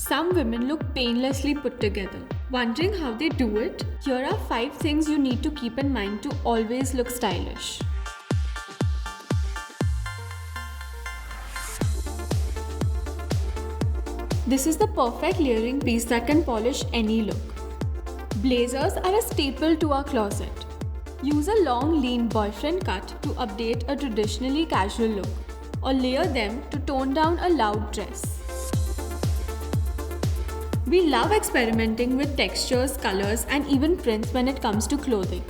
Some women look painlessly put together. Wondering how they do it? Here are 5 things you need to keep in mind to always look stylish. This is the perfect layering piece that can polish any look. Blazers are a staple to our closet. Use a long, lean boyfriend cut to update a traditionally casual look, or layer them to tone down a loud dress. We love experimenting with textures, colors, and even prints when it comes to clothing.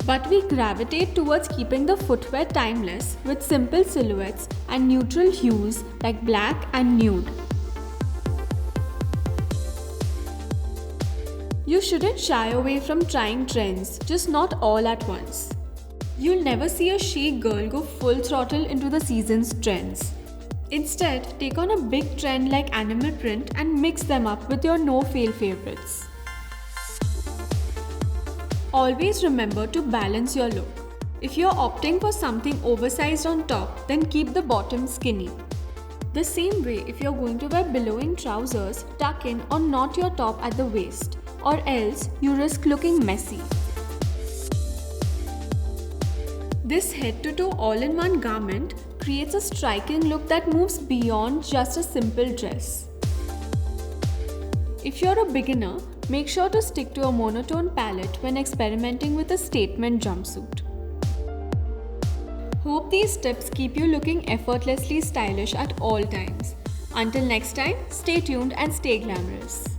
But we gravitate towards keeping the footwear timeless with simple silhouettes and neutral hues like black and nude. You shouldn't shy away from trying trends, just not all at once. You'll never see a chic girl go full throttle into the season's trends. Instead, take on a big trend like animal print and mix them up with your no-fail favorites. Always remember to balance your look. If you're opting for something oversized on top, then keep the bottom skinny. The same way, if you're going to wear billowing trousers, tuck in or knot your top at the waist, or else you risk looking messy. This head-to-toe all-in-one garment creates a striking look that moves beyond just a simple dress. If you're a beginner, make sure to stick to a monotone palette when experimenting with a statement jumpsuit. Hope these tips keep you looking effortlessly stylish at all times. Until next time, stay tuned and stay glamorous.